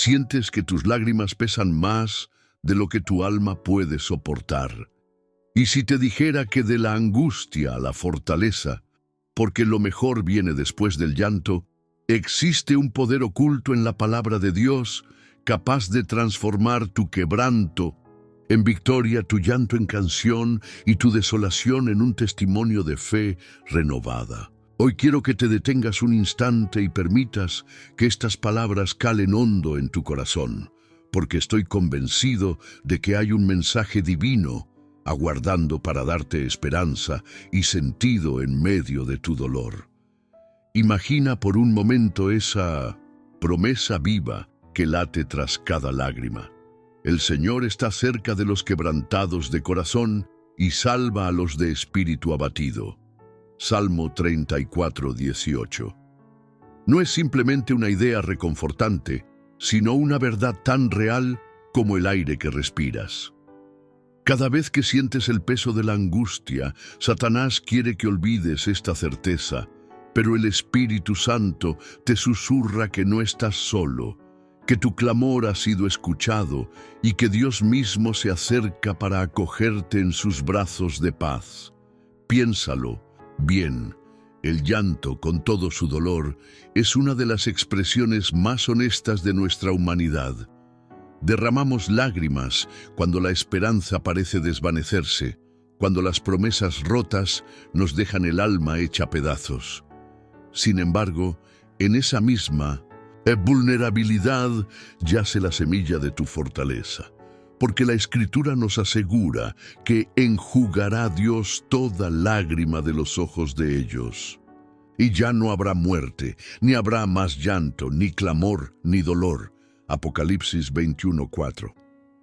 Sientes que tus lágrimas pesan más de lo que tu alma puede soportar. Y si te dijera que de la angustia a la fortaleza, porque lo mejor viene después del llanto, existe un poder oculto en la palabra de Dios, capaz de transformar tu quebranto en victoria, tu llanto en canción y tu desolación en un testimonio de fe renovada. Hoy quiero que te detengas un instante y permitas que estas palabras calen hondo en tu corazón, porque estoy convencido de que hay un mensaje divino aguardando para darte esperanza y sentido en medio de tu dolor. Imagina por un momento esa promesa viva que late tras cada lágrima. El Señor está cerca de los quebrantados de corazón y salva a los de espíritu abatido. Salmo 34, 18. No es simplemente una idea reconfortante, sino una verdad tan real como el aire que respiras. Cada vez que sientes el peso de la angustia, Satanás quiere que olvides esta certeza, pero el Espíritu Santo te susurra que no estás solo, que tu clamor ha sido escuchado y que Dios mismo se acerca para acogerte en sus brazos de paz. Piénsalo bien. El llanto, con todo su dolor, es una de las expresiones más honestas de nuestra humanidad. Derramamos lágrimas cuando la esperanza parece desvanecerse, cuando las promesas rotas nos dejan el alma hecha pedazos. Sin embargo, en esa misma vulnerabilidad yace la semilla de tu fortaleza, porque la Escritura nos asegura que enjugará Dios toda lágrima de los ojos de ellos. Y ya no habrá muerte, ni habrá más llanto, ni clamor, ni dolor. Apocalipsis 21:4.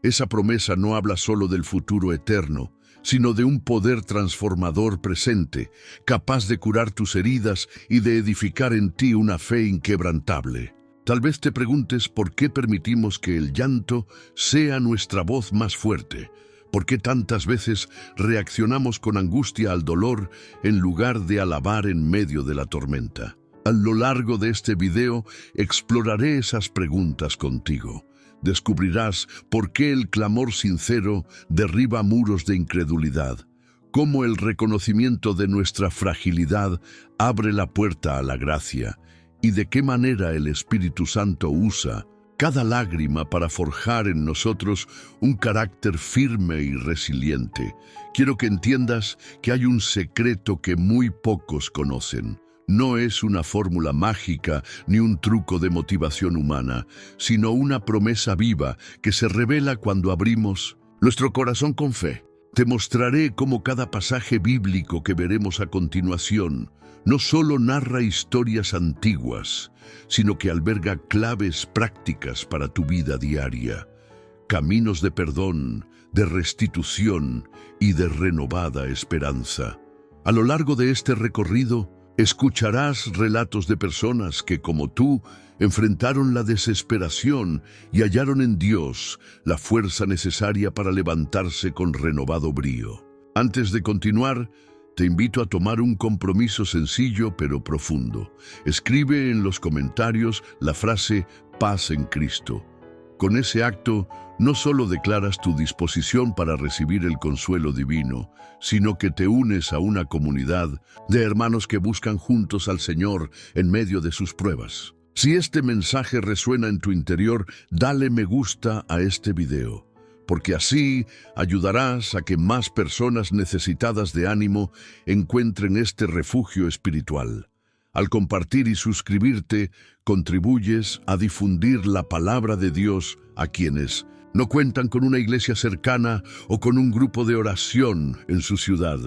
Esa promesa no habla solo del futuro eterno, sino de un poder transformador presente, capaz de curar tus heridas y de edificar en ti una fe inquebrantable. Tal vez te preguntes por qué permitimos que el llanto sea nuestra voz más fuerte. ¿Por qué tantas veces reaccionamos con angustia al dolor en lugar de alabar en medio de la tormenta? A lo largo de este video exploraré esas preguntas contigo. Descubrirás por qué el clamor sincero derriba muros de incredulidad, cómo el reconocimiento de nuestra fragilidad abre la puerta a la gracia y de qué manera el Espíritu Santo usa cada lágrima para forjar en nosotros un carácter firme y resiliente. Quiero que entiendas que hay un secreto que muy pocos conocen. No es una fórmula mágica ni un truco de motivación humana, sino una promesa viva que se revela cuando abrimos nuestro corazón con fe. Te mostraré cómo cada pasaje bíblico que veremos a continuación no solo narra historias antiguas, sino que alberga claves prácticas para tu vida diaria, caminos de perdón, de restitución y de renovada esperanza. A lo largo de este recorrido, escucharás relatos de personas que, como tú, enfrentaron la desesperación y hallaron en Dios la fuerza necesaria para levantarse con renovado brío. Antes de continuar, te invito a tomar un compromiso sencillo pero profundo. Escribe en los comentarios la frase «Paz en Cristo». Con ese acto, no solo declaras tu disposición para recibir el consuelo divino, sino que te unes a una comunidad de hermanos que buscan juntos al Señor en medio de sus pruebas. Si este mensaje resuena en tu interior, dale me gusta a este video, porque así ayudarás a que más personas necesitadas de ánimo encuentren este refugio espiritual. Al compartir y suscribirte, contribuyes a difundir la palabra de Dios a quienes no cuentan con una iglesia cercana o con un grupo de oración en su ciudad.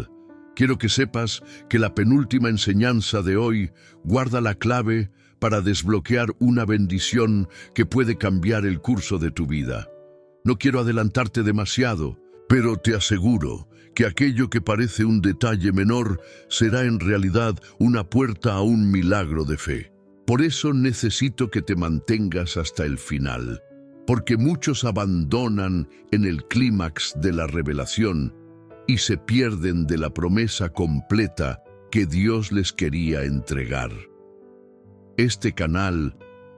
Quiero que sepas que la penúltima enseñanza de hoy guarda la clave para desbloquear una bendición que puede cambiar el curso de tu vida. No quiero adelantarte demasiado, pero te aseguro que aquello que parece un detalle menor será en realidad una puerta a un milagro de fe. Por eso necesito que te mantengas hasta el final, porque muchos abandonan en el clímax de la revelación y se pierden de la promesa completa que Dios les quería entregar. Este canal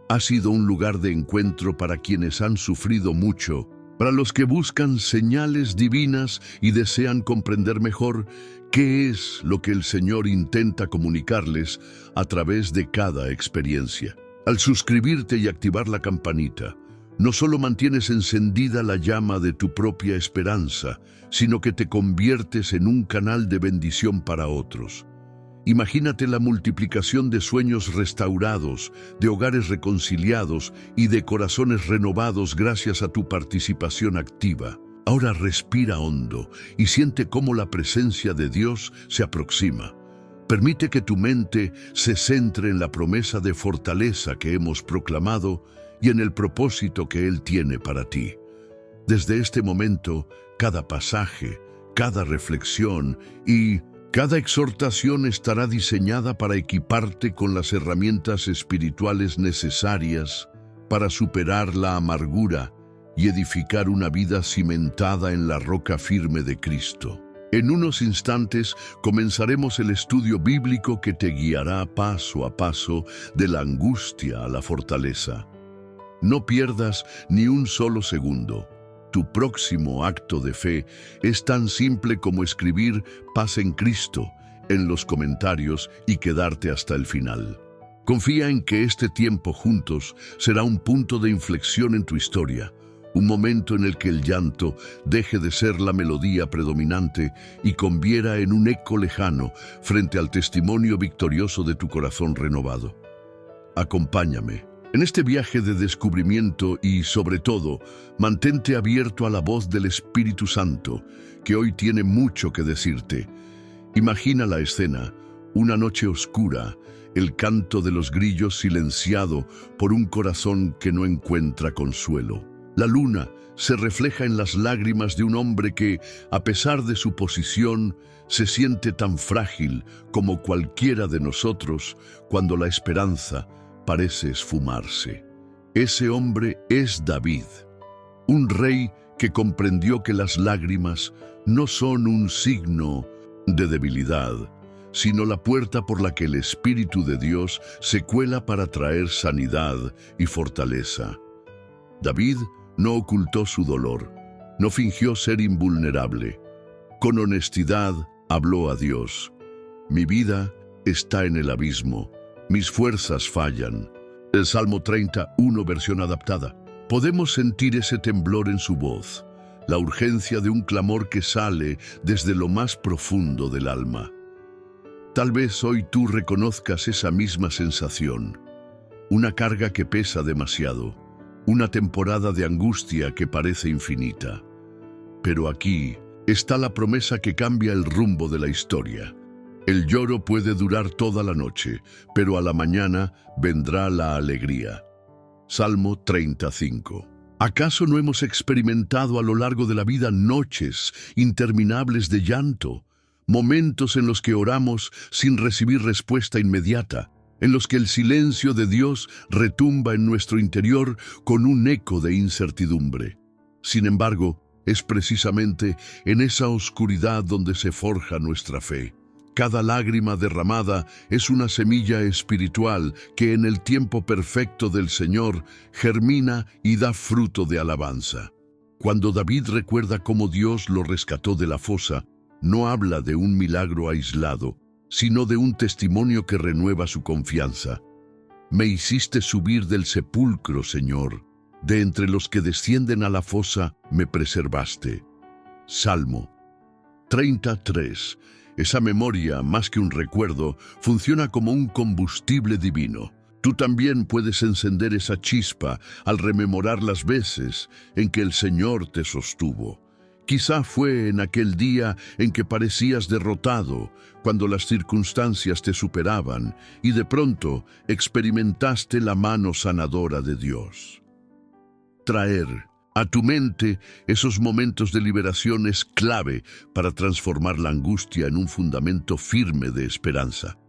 Ha sido un lugar de encuentro para quienes han sufrido mucho, para los que buscan señales divinas y desean comprender mejor qué es lo que el Señor intenta comunicarles a través de cada experiencia. Al suscribirte y activar la campanita, no solo mantienes encendida la llama de tu propia esperanza, sino que te conviertes en un canal de bendición para otros. Imagínate la multiplicación de sueños restaurados, de hogares reconciliados y de corazones renovados gracias a tu participación activa. Ahora respira hondo y siente cómo la presencia de Dios se aproxima. Permite que tu mente se centre en la promesa de fortaleza que hemos proclamado y en el propósito que Él tiene para ti. Desde este momento, cada pasaje, cada reflexión y cada exhortación estará diseñada para equiparte con las herramientas espirituales necesarias para superar la amargura y edificar una vida cimentada en la roca firme de Cristo. En unos instantes comenzaremos el estudio bíblico que te guiará paso a paso de la angustia a la fortaleza. No pierdas ni un solo segundo. Tu próximo acto de fe es tan simple como escribir "Paz en Cristo" en los comentarios y quedarte hasta el final. Confía en que este tiempo juntos será un punto de inflexión en tu historia, un momento en el que el llanto deje de ser la melodía predominante y conviera en un eco lejano frente al testimonio victorioso de tu corazón renovado. Acompáñame en este viaje de descubrimiento y, sobre todo, mantente abierto a la voz del Espíritu Santo, que hoy tiene mucho que decirte. Imagina la escena, una noche oscura, el canto de los grillos silenciado por un corazón que no encuentra consuelo. La luna se refleja en las lágrimas de un hombre que, a pesar de su posición, se siente tan frágil como cualquiera de nosotros cuando la esperanza parece esfumarse. Ese hombre es David, un rey que comprendió que las lágrimas no son un signo de debilidad, sino la puerta por la que el Espíritu de Dios se cuela para traer sanidad y fortaleza. David no ocultó su dolor, no fingió ser invulnerable. Con honestidad habló a Dios: "Mi vida está en el abismo. Mis fuerzas fallan". El Salmo 31, versión adaptada. Podemos sentir ese temblor en su voz, la urgencia de un clamor que sale desde lo más profundo del alma. Tal vez hoy tú reconozcas esa misma sensación, una carga que pesa demasiado, una temporada de angustia que parece infinita. Pero aquí está la promesa que cambia el rumbo de la historia. El lloro puede durar toda la noche, pero a la mañana vendrá la alegría. Salmo 35. ¿Acaso no hemos experimentado a lo largo de la vida noches interminables de llanto, momentos en los que oramos sin recibir respuesta inmediata, en los que el silencio de Dios retumba en nuestro interior con un eco de incertidumbre? Sin embargo, es precisamente en esa oscuridad donde se forja nuestra fe. Cada lágrima derramada es una semilla espiritual que en el tiempo perfecto del Señor germina y da fruto de alabanza. Cuando David recuerda cómo Dios lo rescató de la fosa, no habla de un milagro aislado, sino de un testimonio que renueva su confianza. Me hiciste subir del sepulcro, Señor. De entre los que descienden a la fosa, me preservaste. Salmo 33. Esa memoria, más que un recuerdo, funciona como un combustible divino. Tú también puedes encender esa chispa al rememorar las veces en que el Señor te sostuvo. Quizá fue en aquel día en que parecías derrotado, cuando las circunstancias te superaban y de pronto experimentaste la mano sanadora de Dios. Traer a tu mente esos momentos de liberación es clave para transformar la angustia en un fundamento firme de esperanza.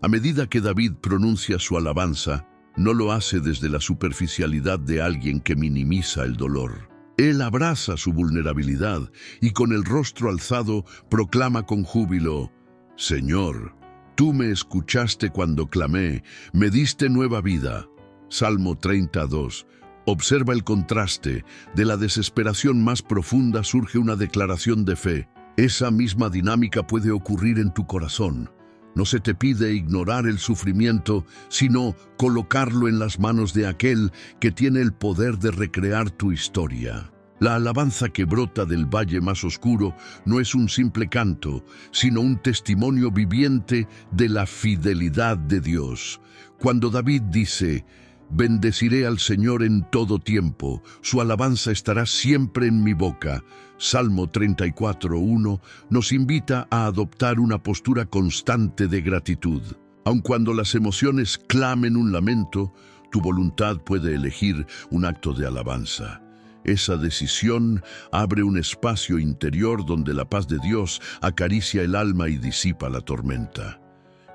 A medida que David pronuncia su alabanza, no lo hace desde la superficialidad de alguien que minimiza el dolor. Él abraza su vulnerabilidad y con el rostro alzado proclama con júbilo: Señor, tú me escuchaste cuando clamé, me diste nueva vida. Salmo 32. Observa el contraste. De la desesperación más profunda surge una declaración de fe. Esa misma dinámica puede ocurrir en tu corazón. No se te pide ignorar el sufrimiento, sino colocarlo en las manos de aquel que tiene el poder de recrear tu historia. La alabanza que brota del valle más oscuro no es un simple canto, sino un testimonio viviente de la fidelidad de Dios. Cuando David dice: «Bendeciré al Señor en todo tiempo, su alabanza estará siempre en mi boca», Salmo 34:1 nos invita a adoptar una postura constante de gratitud. Aun cuando las emociones clamen un lamento, tu voluntad puede elegir un acto de alabanza. Esa decisión abre un espacio interior donde la paz de Dios acaricia el alma y disipa la tormenta.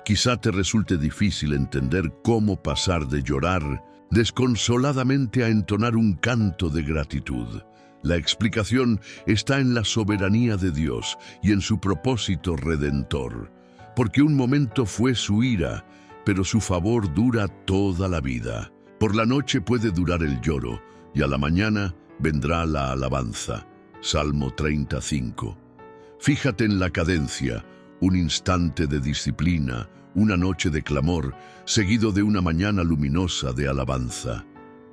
Quizá te resulte difícil entender cómo pasar de llorar desconsoladamente a entonar un canto de gratitud. La explicación está en la soberanía de Dios y en su propósito redentor. Porque un momento fue su ira, pero su favor dura toda la vida. Por la noche puede durar el lloro, y a la mañana vendrá la alabanza. Salmo 35. Fíjate en la cadencia, un instante de disciplina, una noche de clamor, seguido de una mañana luminosa de alabanza.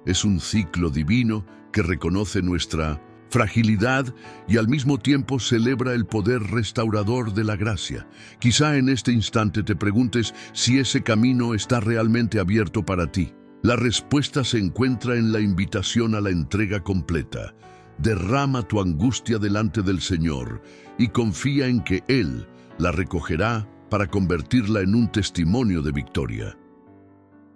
Es un ciclo divino que reconoce nuestra fragilidad y al mismo tiempo celebra el poder restaurador de la gracia. Quizá en este instante te preguntes si ese camino está realmente abierto para ti. La respuesta se encuentra en la invitación a la entrega completa. Derrama tu angustia delante del Señor y confía en que Él la recogerá para convertirla en un testimonio de victoria.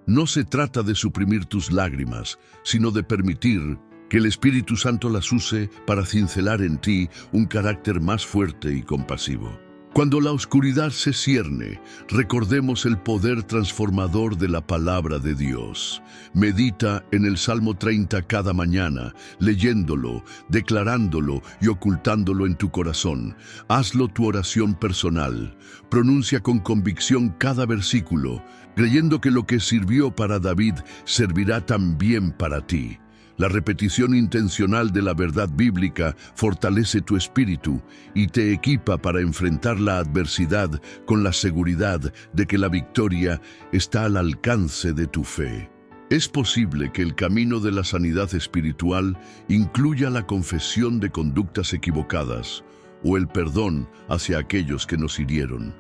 No se trata de suprimir tus lágrimas, sino de permitir que el Espíritu Santo las use para cincelar en ti un carácter más fuerte y compasivo. Cuando la oscuridad se cierne, recordemos el poder transformador de la palabra de Dios. Medita en el Salmo 30 cada mañana, leyéndolo, declarándolo y ocultándolo en tu corazón. Hazlo tu oración personal. Pronuncia con convicción cada versículo, creyendo que lo que sirvió para David servirá también para ti. La repetición intencional de la verdad bíblica fortalece tu espíritu y te equipa para enfrentar la adversidad con la seguridad de que la victoria está al alcance de tu fe. Es posible que el camino de la sanidad espiritual incluya la confesión de conductas equivocadas o el perdón hacia aquellos que nos hirieron.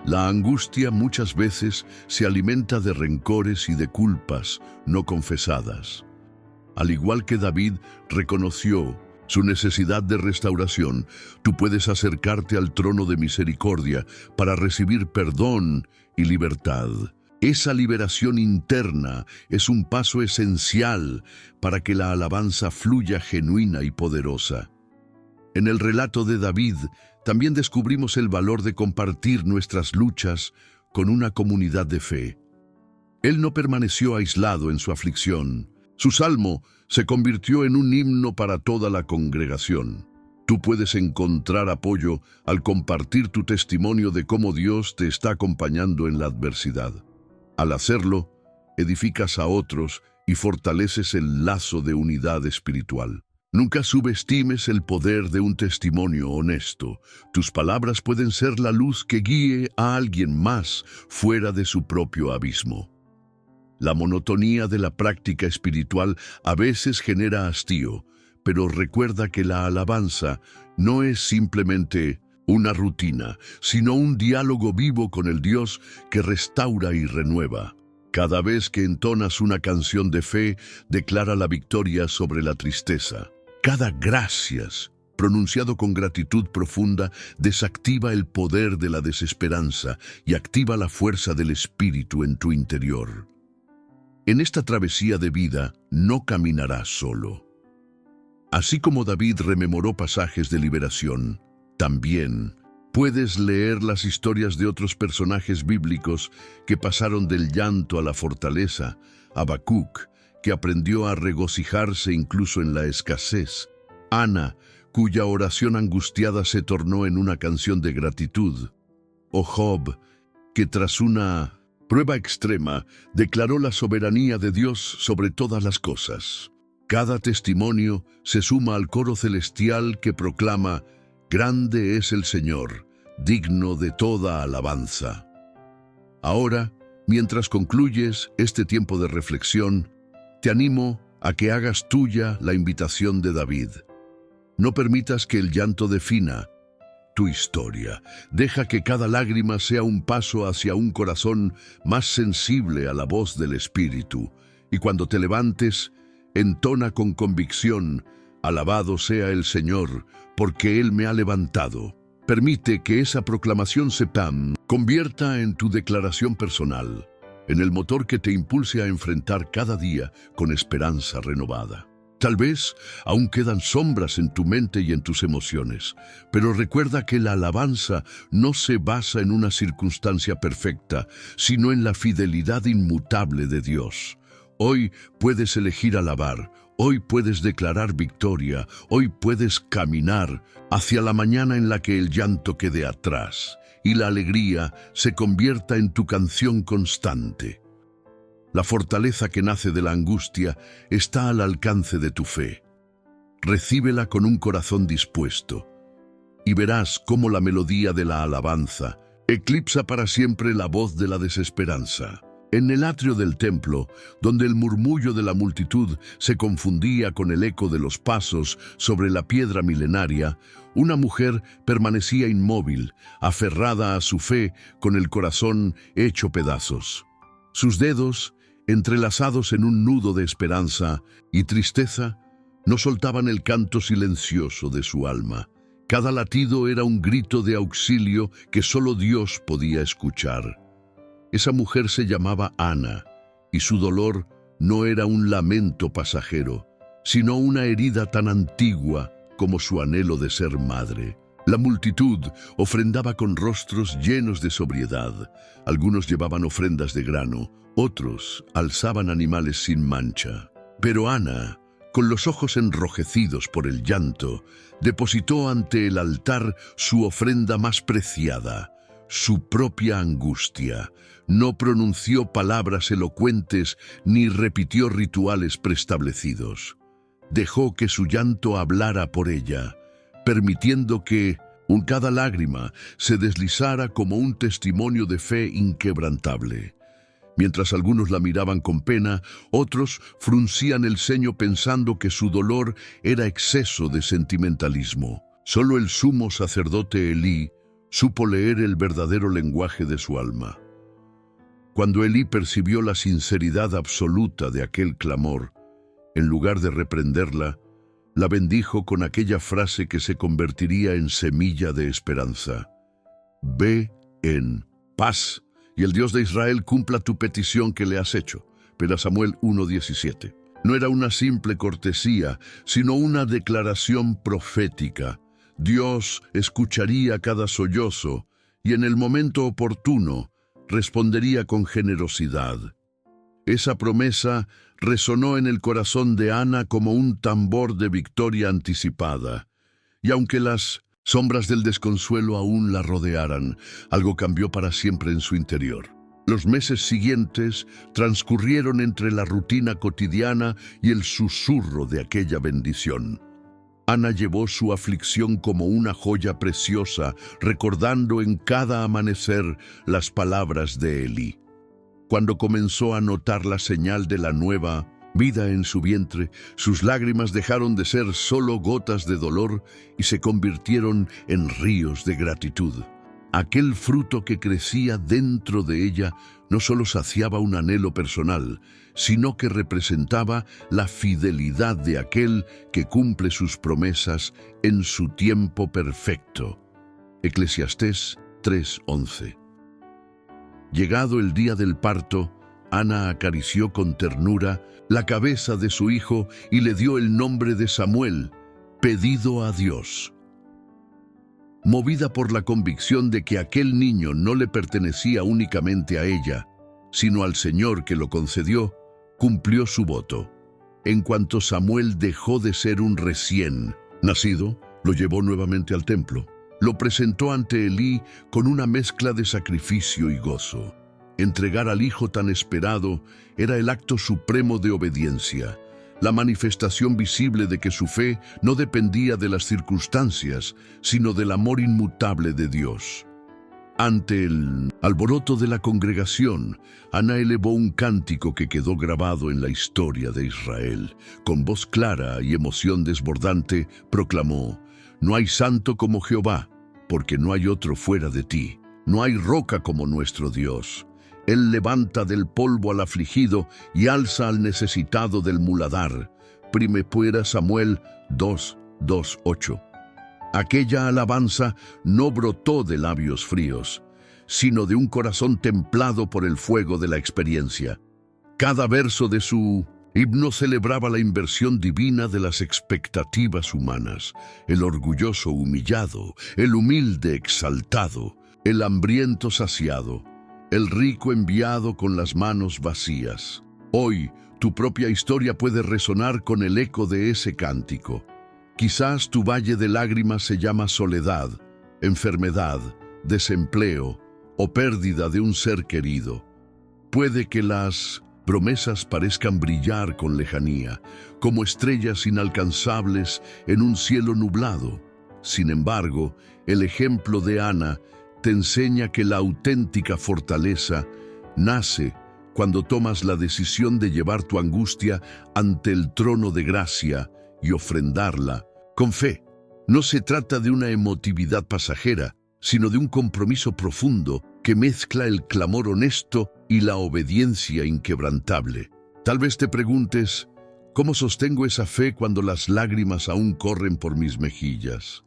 La angustia muchas veces se alimenta de rencores y de culpas no confesadas. Al igual que David reconoció su necesidad de restauración, tú puedes acercarte al trono de misericordia para recibir perdón y libertad. Esa liberación interna es un paso esencial para que la alabanza fluya genuina y poderosa. En el relato de David, también descubrimos el valor de compartir nuestras luchas con una comunidad de fe. Él no permaneció aislado en su aflicción. Su salmo se convirtió en un himno para toda la congregación. Tú puedes encontrar apoyo al compartir tu testimonio de cómo Dios te está acompañando en la adversidad. Al hacerlo, edificas a otros y fortaleces el lazo de unidad espiritual. Nunca subestimes el poder de un testimonio honesto. Tus palabras pueden ser la luz que guíe a alguien más fuera de su propio abismo. La monotonía de la práctica espiritual a veces genera hastío, pero recuerda que la alabanza no es simplemente una rutina, sino un diálogo vivo con el Dios que restaura y renueva. Cada vez que entonas una canción de fe, declara la victoria sobre la tristeza. Cada gracias, pronunciado con gratitud profunda, desactiva el poder de la desesperanza y activa la fuerza del Espíritu en tu interior. En esta travesía de vida no caminarás solo. Así como David rememoró pasajes de liberación, también puedes leer las historias de otros personajes bíblicos que pasaron del llanto a la fortaleza. Habacuc, que aprendió a regocijarse incluso en la escasez. Ana, cuya oración angustiada se tornó en una canción de gratitud. O Job, que tras una prueba extrema, declaró la soberanía de Dios sobre todas las cosas. Cada testimonio se suma al coro celestial que proclama: «Grande es el Señor, digno de toda alabanza». Ahora, mientras concluyes este tiempo de reflexión, te animo a que hagas tuya la invitación de David. No permitas que el llanto defina tu historia. Deja que cada lágrima sea un paso hacia un corazón más sensible a la voz del Espíritu. Y cuando te levantes, entona con convicción: «Alabado sea el Señor, porque Él me ha levantado». Permite que esa proclamación se convierta en tu declaración personal, en el motor que te impulse a enfrentar cada día con esperanza renovada. Tal vez aún quedan sombras en tu mente y en tus emociones, pero recuerda que la alabanza no se basa en una circunstancia perfecta, sino en la fidelidad inmutable de Dios. Hoy puedes elegir alabar, hoy puedes declarar victoria, hoy puedes caminar hacia la mañana en la que el llanto quede atrás y la alegría se convierta en tu canción constante. La fortaleza que nace de la angustia está al alcance de tu fe. Recíbela con un corazón dispuesto y verás cómo la melodía de la alabanza eclipsa para siempre la voz de la desesperanza. En el atrio del templo, donde el murmullo de la multitud se confundía con el eco de los pasos sobre la piedra milenaria, una mujer permanecía inmóvil, aferrada a su fe, con el corazón hecho pedazos. Sus dedos, entrelazados en un nudo de esperanza y tristeza, no soltaban el canto silencioso de su alma. Cada latido era un grito de auxilio que solo Dios podía escuchar. Esa mujer se llamaba Ana, y su dolor no era un lamento pasajero, sino una herida tan antigua como su anhelo de ser madre. La multitud ofrendaba con rostros llenos de sobriedad. Algunos llevaban ofrendas de grano, otros alzaban animales sin mancha. Pero Ana, con los ojos enrojecidos por el llanto, depositó ante el altar su ofrenda más preciada, su propia angustia. No pronunció palabras elocuentes ni repitió rituales preestablecidos. Dejó que su llanto hablara por ella, permitiendo que cada lágrima se deslizara como un testimonio de fe inquebrantable. Mientras algunos la miraban con pena, otros fruncían el ceño pensando que su dolor era exceso de sentimentalismo. Solo el sumo sacerdote Elí supo leer el verdadero lenguaje de su alma. Cuando Elí percibió la sinceridad absoluta de aquel clamor, en lugar de reprenderla, la bendijo con aquella frase que se convertiría en semilla de esperanza: «Ve en paz, y el Dios de Israel cumpla tu petición que le has hecho». 1 Samuel 1:17. No era una simple cortesía, sino una declaración profética. Dios escucharía cada sollozo y en el momento oportuno respondería con generosidad. Esa promesa resonó en el corazón de Ana como un tambor de victoria anticipada. Y aunque las sombras del desconsuelo aún la rodearan, algo cambió para siempre en su interior. Los meses siguientes transcurrieron entre la rutina cotidiana y el susurro de aquella bendición. Ana llevó su aflicción como una joya preciosa, recordando en cada amanecer las palabras de Elí. Cuando comenzó a notar la señal de la nueva vida en su vientre, sus lágrimas dejaron de ser solo gotas de dolor y se convirtieron en ríos de gratitud. Aquel fruto que crecía dentro de ella no solo saciaba un anhelo personal, sino que representaba la fidelidad de aquel que cumple sus promesas en su tiempo perfecto. Eclesiastés 3:11. Llegado el día del parto, Ana acarició con ternura la cabeza de su hijo y le dio el nombre de Samuel, pedido a Dios. Movida por la convicción de que aquel niño no le pertenecía únicamente a ella, sino al Señor que lo concedió, cumplió su voto. En cuanto Samuel dejó de ser un recién nacido, lo llevó nuevamente al templo. Lo presentó ante Elí con una mezcla de sacrificio y gozo. Entregar al Hijo tan esperado era el acto supremo de obediencia, la manifestación visible de que su fe no dependía de las circunstancias, sino del amor inmutable de Dios. Ante el alboroto de la congregación, Ana elevó un cántico que quedó grabado en la historia de Israel. Con voz clara y emoción desbordante, proclamó: «No hay santo como Jehová, porque no hay otro fuera de ti. No hay roca como nuestro Dios. Él levanta del polvo al afligido y alza al necesitado del muladar». Primera Samuel 2:8. Aquella alabanza no brotó de labios fríos, sino de un corazón templado por el fuego de la experiencia. Cada verso de su himno celebraba la inversión divina de las expectativas humanas, el orgulloso humillado, el humilde exaltado, el hambriento saciado, el rico enviado con las manos vacías. Hoy, tu propia historia puede resonar con el eco de ese cántico. Quizás tu valle de lágrimas se llama soledad, enfermedad, desempleo o pérdida de un ser querido. Puede que las promesas parezcan brillar con lejanía, como estrellas inalcanzables en un cielo nublado. Sin embargo, el ejemplo de Ana te enseña que la auténtica fortaleza nace cuando tomas la decisión de llevar tu angustia ante el trono de gracia y ofrendarla con fe. No se trata de una emotividad pasajera, sino de un compromiso profundo que mezcla el clamor honesto y la obediencia inquebrantable. Tal vez te preguntes: ¿cómo sostengo esa fe cuando las lágrimas aún corren por mis mejillas?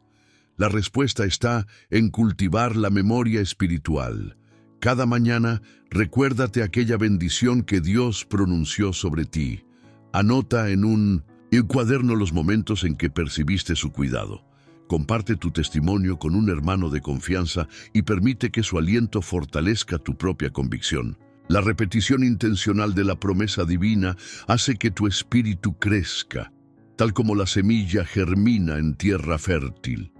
La respuesta está en cultivar la memoria espiritual. Cada mañana, recuérdate aquella bendición que Dios pronunció sobre ti. Anota en un cuaderno los momentos en que percibiste su cuidado. Comparte tu testimonio con un hermano de confianza y permite que su aliento fortalezca tu propia convicción. La repetición intencional de la promesa divina hace que tu espíritu crezca, tal como la semilla germina en tierra fértil.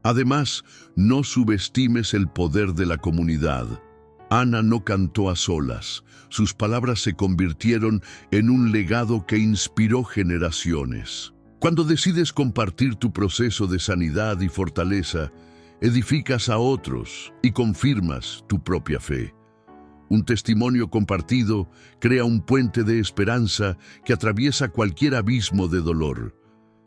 Además, no subestimes el poder de la comunidad. Ana no cantó a solas. Sus palabras se convirtieron en un legado que inspiró generaciones. Cuando decides compartir tu proceso de sanidad y fortaleza, edificas a otros y confirmas tu propia fe. Un testimonio compartido crea un puente de esperanza que atraviesa cualquier abismo de dolor.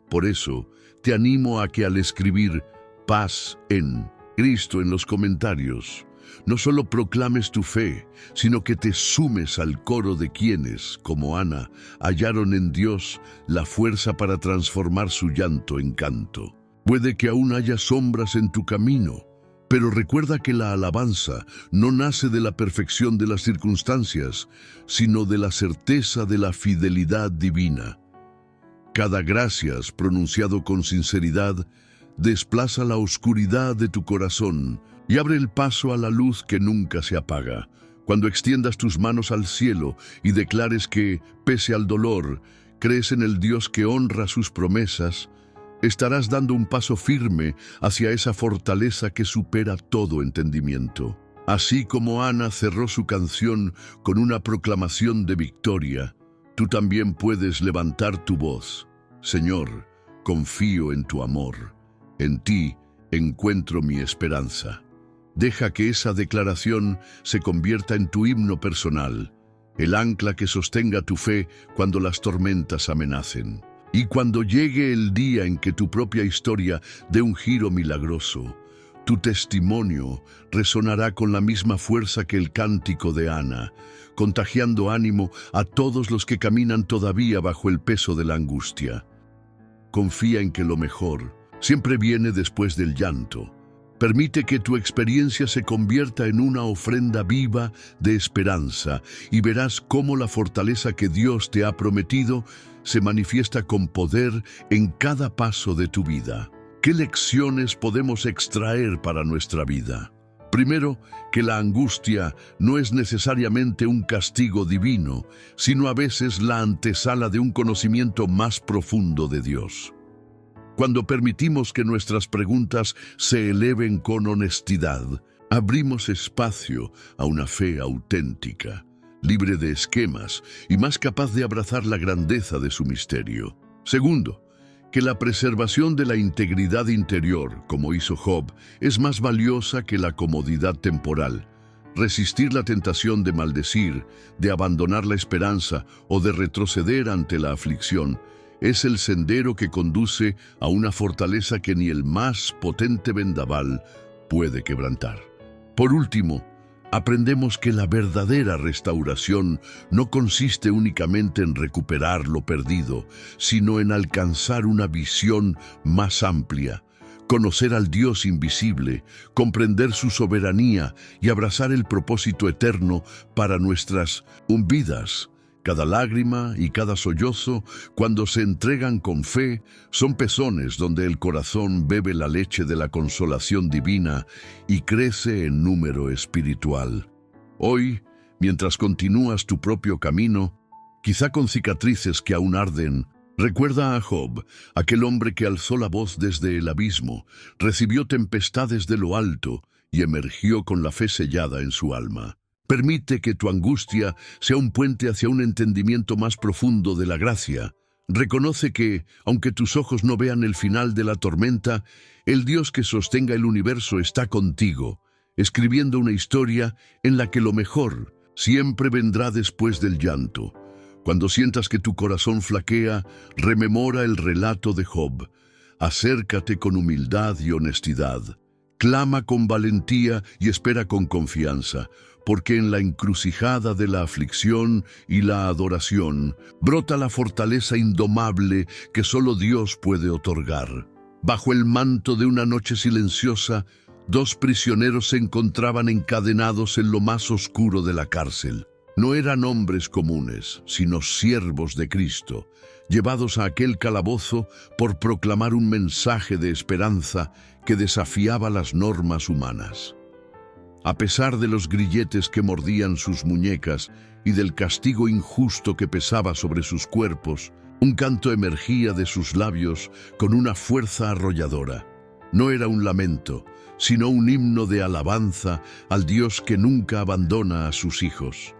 Por eso, te animo a que al escribir «Paz en Cristo» en los comentarios, no solo proclames tu fe, sino que te sumes al coro de quienes, como Ana, hallaron en Dios la fuerza para transformar su llanto en canto. Puede que aún haya sombras en tu camino, pero recuerda que la alabanza no nace de la perfección de las circunstancias, sino de la certeza de la fidelidad divina. Cada gracias pronunciado con sinceridad desplaza la oscuridad de tu corazón y abre el paso a la luz que nunca se apaga. Cuando extiendas tus manos al cielo y declares que, pese al dolor, crees en el Dios que honra sus promesas, estarás dando un paso firme hacia esa fortaleza que supera todo entendimiento. Así como Ana cerró su canción con una proclamación de victoria, tú también puedes levantar tu voz. Señor, confío en tu amor. En ti encuentro mi esperanza. Deja que esa declaración se convierta en tu himno personal, el ancla que sostenga tu fe cuando las tormentas amenacen. Y cuando llegue el día en que tu propia historia dé un giro milagroso, tu testimonio resonará con la misma fuerza que el cántico de Ana, contagiando ánimo a todos los que caminan todavía bajo el peso de la angustia. Confía en que lo mejor siempre viene después del llanto. Permite que tu experiencia se convierta en una ofrenda viva de esperanza y verás cómo la fortaleza que Dios te ha prometido se manifiesta con poder en cada paso de tu vida. ¿Qué lecciones podemos extraer para nuestra vida? Primero, que la angustia no es necesariamente un castigo divino, sino a veces la antesala de un conocimiento más profundo de Dios. Cuando permitimos que nuestras preguntas se eleven con honestidad, abrimos espacio a una fe auténtica, libre de esquemas y más capaz de abrazar la grandeza de su misterio. Segundo, que la preservación de la integridad interior, como hizo Job, es más valiosa que la comodidad temporal. Resistir la tentación de maldecir, de abandonar la esperanza o de retroceder ante la aflicción es el sendero que conduce a una fortaleza que ni el más potente vendaval puede quebrantar. Por último, aprendemos que la verdadera restauración no consiste únicamente en recuperar lo perdido, sino en alcanzar una visión más amplia, conocer al Dios invisible, comprender su soberanía y abrazar el propósito eterno para nuestras vidas. Cada lágrima y cada sollozo, cuando se entregan con fe, son pezones donde el corazón bebe la leche de la consolación divina y crece en número espiritual. Hoy, mientras continúas tu propio camino, quizá con cicatrices que aún arden, recuerda a Job, aquel hombre que alzó la voz desde el abismo, recibió tempestades de lo alto y emergió con la fe sellada en su alma. Permite que tu angustia sea un puente hacia un entendimiento más profundo de la gracia. Reconoce que, aunque tus ojos no vean el final de la tormenta, el Dios que sostenga el universo está contigo, escribiendo una historia en la que lo mejor siempre vendrá después del llanto. Cuando sientas que tu corazón flaquea, rememora el relato de Job. Acércate con humildad y honestidad. Clama con valentía y espera con confianza, porque en la encrucijada de la aflicción y la adoración brota la fortaleza indomable que solo Dios puede otorgar. Bajo el manto de una noche silenciosa, dos prisioneros se encontraban encadenados en lo más oscuro de la cárcel. No eran hombres comunes, sino siervos de Cristo, llevados a aquel calabozo por proclamar un mensaje de esperanza que desafiaba las normas humanas. A pesar de los grilletes que mordían sus muñecas y del castigo injusto que pesaba sobre sus cuerpos, un canto emergía de sus labios con una fuerza arrolladora. No era un lamento, sino un himno de alabanza al Dios que nunca abandona a sus hijos.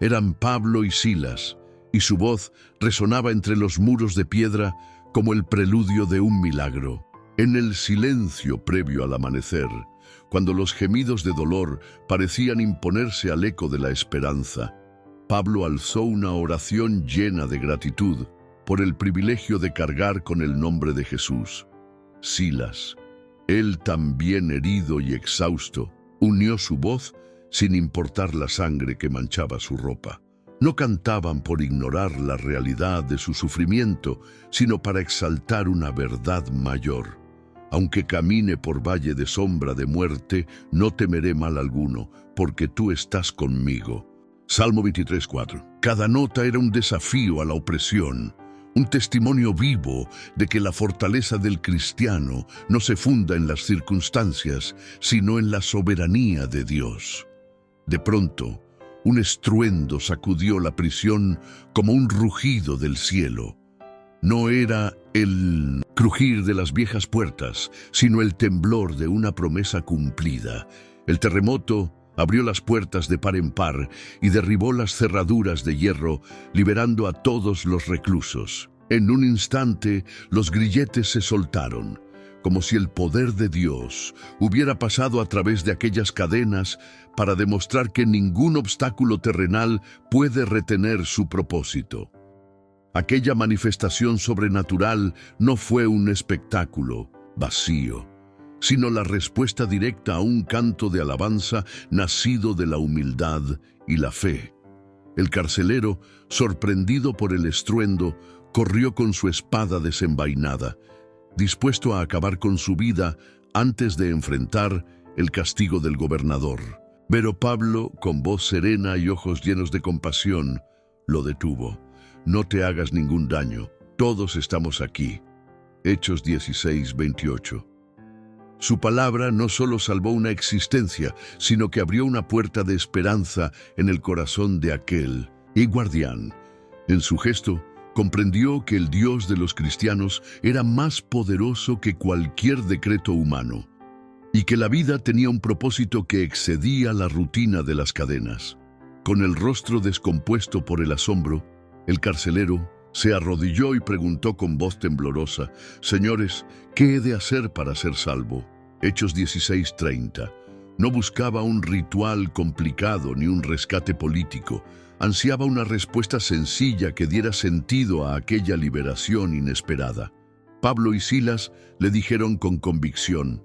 Eran Pablo y Silas, y su voz resonaba entre los muros de piedra como el preludio de un milagro. En el silencio previo al amanecer, cuando los gemidos de dolor parecían imponerse al eco de la esperanza, Pablo alzó una oración llena de gratitud por el privilegio de cargar con el nombre de Jesús. Silas, él también herido y exhausto, unió su voz sin importar la sangre que manchaba su ropa. No cantaban por ignorar la realidad de su sufrimiento, sino para exaltar una verdad mayor. Aunque camine por valle de sombra de muerte, no temeré mal alguno, porque tú estás conmigo. Salmo 23:4. Cada nota era un desafío a la opresión, un testimonio vivo de que la fortaleza del cristiano no se funda en las circunstancias, sino en la soberanía de Dios. De pronto, un estruendo sacudió la prisión como un rugido del cielo. No era el crujir de las viejas puertas, sino el temblor de una promesa cumplida. El terremoto abrió las puertas de par en par y derribó las cerraduras de hierro, liberando a todos los reclusos. En un instante, los grilletes se soltaron, como si el poder de Dios hubiera pasado a través de aquellas cadenas para demostrar que ningún obstáculo terrenal puede retener su propósito. Aquella manifestación sobrenatural no fue un espectáculo vacío, sino la respuesta directa a un canto de alabanza nacido de la humildad y la fe. El carcelero, sorprendido por el estruendo, corrió con su espada desenvainada, dispuesto a acabar con su vida antes de enfrentar el castigo del gobernador. Pero Pablo, con voz serena y ojos llenos de compasión, lo detuvo. No te hagas ningún daño, todos estamos aquí. Hechos 16:28. Su palabra no solo salvó una existencia, sino que abrió una puerta de esperanza en el corazón de aquel guardián. En su gesto, comprendió que el Dios de los cristianos era más poderoso que cualquier decreto humano. y que la vida tenía un propósito que excedía la rutina de las cadenas. Con el rostro descompuesto por el asombro, el carcelero se arrodilló y preguntó con voz temblorosa: «Señores, ¿qué he de hacer para ser salvo?». Hechos 16:30. No buscaba un ritual complicado ni un rescate político. Ansiaba una respuesta sencilla que diera sentido a aquella liberación inesperada. Pablo y Silas le dijeron con convicción: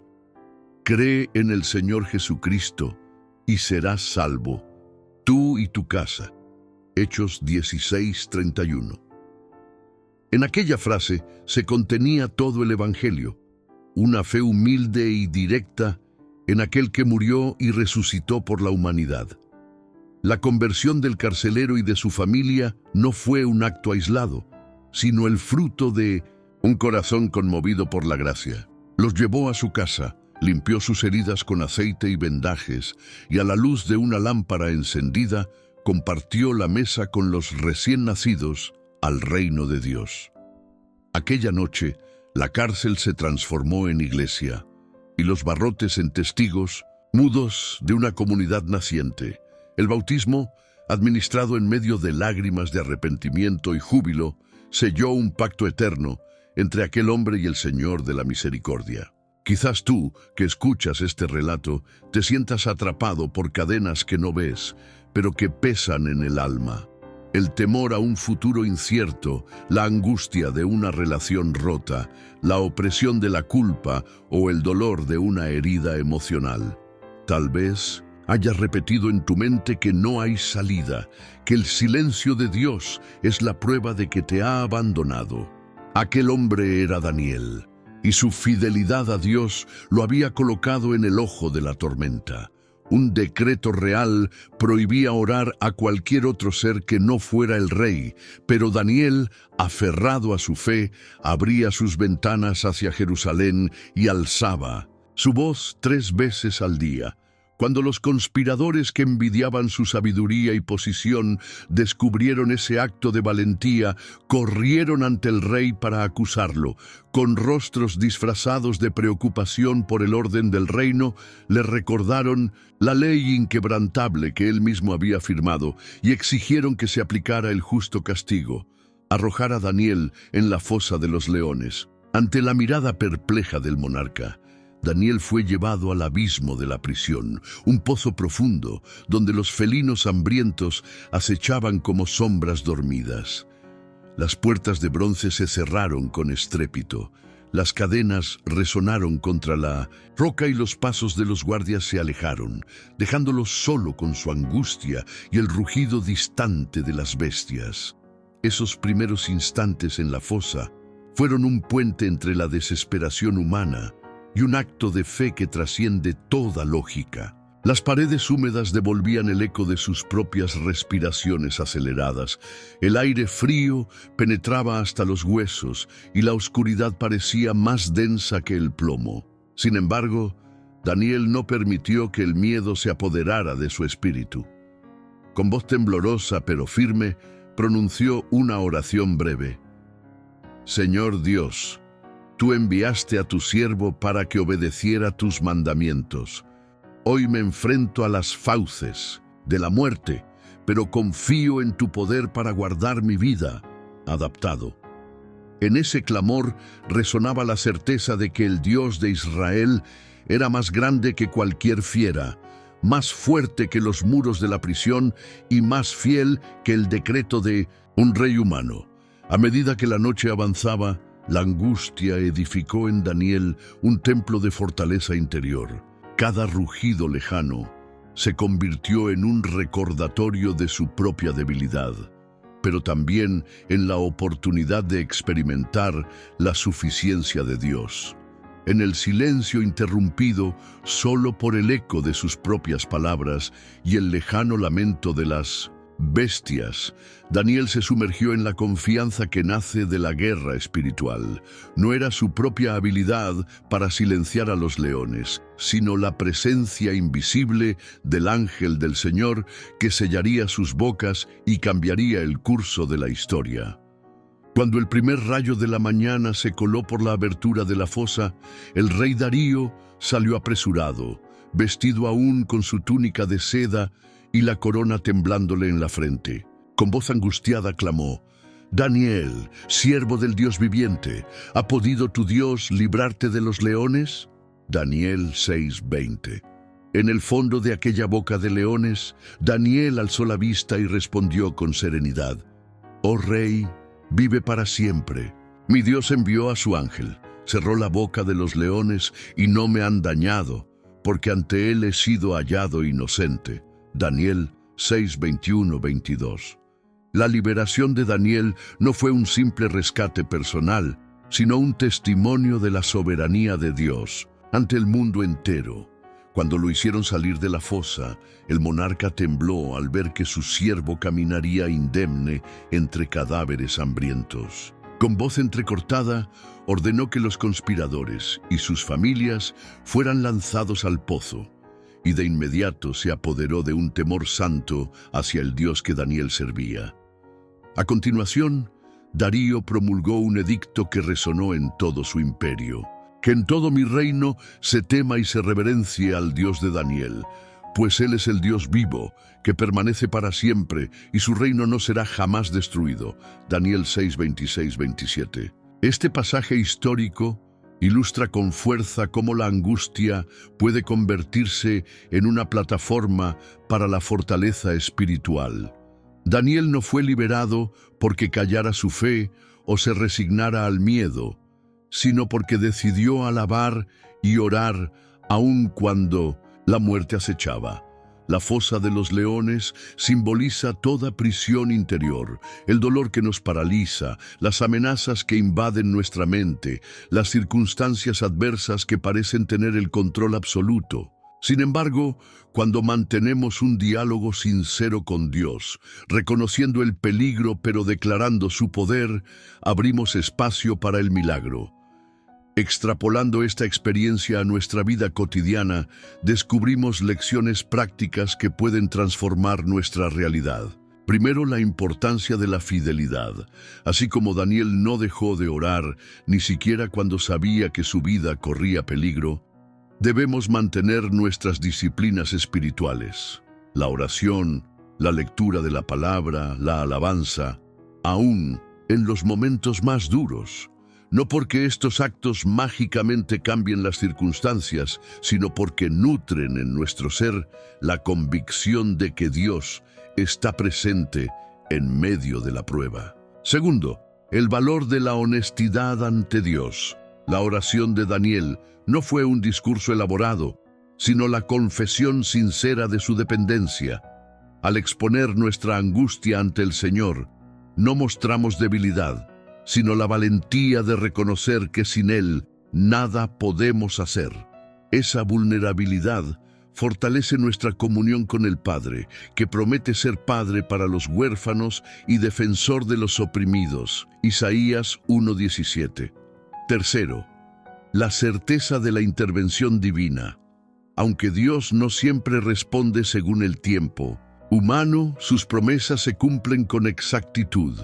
«Cree en el Señor Jesucristo y serás salvo, tú y tu casa». Hechos 16:31. En aquella frase se contenía todo el Evangelio, una fe humilde y directa en aquel que murió y resucitó por la humanidad. La conversión del carcelero y de su familia no fue un acto aislado, sino el fruto de un corazón conmovido por la gracia. Los llevó a su casa, limpió sus heridas con aceite y vendajes, y a la luz de una lámpara encendida, compartió la mesa con los recién nacidos al reino de Dios. Aquella noche, la cárcel se transformó en iglesia, y los barrotes en testigos mudos de una comunidad naciente. El bautismo, administrado en medio de lágrimas de arrepentimiento y júbilo, selló un pacto eterno entre aquel hombre y el Señor de la misericordia. Quizás tú, que escuchas este relato, te sientas atrapado por cadenas que no ves, pero que pesan en el alma. El temor a un futuro incierto, la angustia de una relación rota, la opresión de la culpa o el dolor de una herida emocional. Tal vez hayas repetido en tu mente que no hay salida, que el silencio de Dios es la prueba de que te ha abandonado. Aquel hombre era Daniel, y su fidelidad a Dios lo había colocado en el ojo de la tormenta. Un decreto real prohibía orar a cualquier otro ser que no fuera el rey, pero Daniel, aferrado a su fe, abría sus ventanas hacia Jerusalén y alzaba su voz 3 veces al día. Cuando los conspiradores que envidiaban su sabiduría y posición descubrieron ese acto de valentía, corrieron ante el rey para acusarlo. Con rostros disfrazados de preocupación por el orden del reino, le recordaron la ley inquebrantable que él mismo había firmado y exigieron que se aplicara el justo castigo: arrojar a Daniel en la fosa de los leones. Ante la mirada perpleja del monarca, Daniel fue llevado al abismo de la prisión, un pozo profundo donde los felinos hambrientos acechaban como sombras dormidas. Las puertas de bronce se cerraron con estrépito, las cadenas resonaron contra la roca y los pasos de los guardias se alejaron, dejándolo solo con su angustia y el rugido distante de las bestias. Esos primeros instantes en la fosa fueron un puente entre la desesperación humana y un acto de fe que trasciende toda lógica. Las paredes húmedas devolvían el eco de sus propias respiraciones aceleradas. El aire frío penetraba hasta los huesos y la oscuridad parecía más densa que el plomo. Sin embargo, Daniel no permitió que el miedo se apoderara de su espíritu. Con voz temblorosa pero firme, pronunció una oración breve: «Señor Dios, tú enviaste a tu siervo para que obedeciera tus mandamientos. Hoy me enfrento a las fauces de la muerte, pero confío en tu poder para guardar mi vida». Adaptado. En ese clamor resonaba la certeza de que el Dios de Israel era más grande que cualquier fiera, más fuerte que los muros de la prisión y más fiel que el decreto de un rey humano. A medida que la noche avanzaba, la angustia edificó en Daniel un templo de fortaleza interior. Cada rugido lejano se convirtió en un recordatorio de su propia debilidad, pero también en la oportunidad de experimentar la suficiencia de Dios. En el silencio interrumpido solo por el eco de sus propias palabras y el lejano lamento de las bestias, Daniel se sumergió en la confianza que nace de la guerra espiritual. No era su propia habilidad para silenciar a los leones, sino la presencia invisible del ángel del Señor que sellaría sus bocas y cambiaría el curso de la historia. Cuando el primer rayo de la mañana se coló por la abertura de la fosa, el rey Darío salió apresurado, vestido aún con su túnica de seda y la corona temblándole en la frente. Con voz angustiada clamó: «Daniel, siervo del Dios viviente, ¿ha podido tu Dios librarte de los leones?». Daniel 6:20. En el fondo de aquella boca de leones, Daniel alzó la vista y respondió con serenidad: «Oh Rey, vive para siempre. Mi Dios envió a su ángel, cerró la boca de los leones y no me han dañado, porque ante él he sido hallado inocente». Daniel 6:21-22. La liberación de Daniel no fue un simple rescate personal, sino un testimonio de la soberanía de Dios ante el mundo entero. Cuando lo hicieron salir de la fosa, el monarca tembló al ver que su siervo caminaría indemne entre cadáveres hambrientos. Con voz entrecortada, ordenó que los conspiradores y sus familias fueran lanzados al pozo, y de inmediato se apoderó de un temor santo hacia el Dios que Daniel servía. A continuación, Darío promulgó un edicto que resonó en todo su imperio: «Que en todo mi reino se tema y se reverencie al Dios de Daniel, pues Él es el Dios vivo, que permanece para siempre, y su reino no será jamás destruido». Daniel 6:26-27. Este pasaje histórico ilustra con fuerza cómo la angustia puede convertirse en una plataforma para la fortaleza espiritual. Daniel no fue liberado porque callara su fe o se resignara al miedo, sino porque decidió alabar y orar aun cuando la muerte acechaba. La fosa de los leones simboliza toda prisión interior, el dolor que nos paraliza, las amenazas que invaden nuestra mente, las circunstancias adversas que parecen tener el control absoluto. Sin embargo, cuando mantenemos un diálogo sincero con Dios, reconociendo el peligro pero declarando su poder, abrimos espacio para el milagro. Extrapolando esta experiencia a nuestra vida cotidiana, descubrimos lecciones prácticas que pueden transformar nuestra realidad. Primero, la importancia de la fidelidad. Así como Daniel no dejó de orar, ni siquiera cuando sabía que su vida corría peligro, debemos mantener nuestras disciplinas espirituales: la oración, la lectura de la palabra, la alabanza, aún en los momentos más duros. No porque estos actos mágicamente cambien las circunstancias, sino porque nutren en nuestro ser la convicción de que Dios está presente en medio de la prueba. Segundo, el valor de la honestidad ante Dios. La oración de Daniel no fue un discurso elaborado, sino la confesión sincera de su dependencia. Al exponer nuestra angustia ante el Señor, no mostramos debilidad, sino la valentía de reconocer que sin Él nada podemos hacer. Esa vulnerabilidad fortalece nuestra comunión con el Padre, que promete ser Padre para los huérfanos y defensor de los oprimidos. Isaías 1:17. Tercero, la certeza de la intervención divina. Aunque Dios no siempre responde según el tiempo humano, sus promesas se cumplen con exactitud.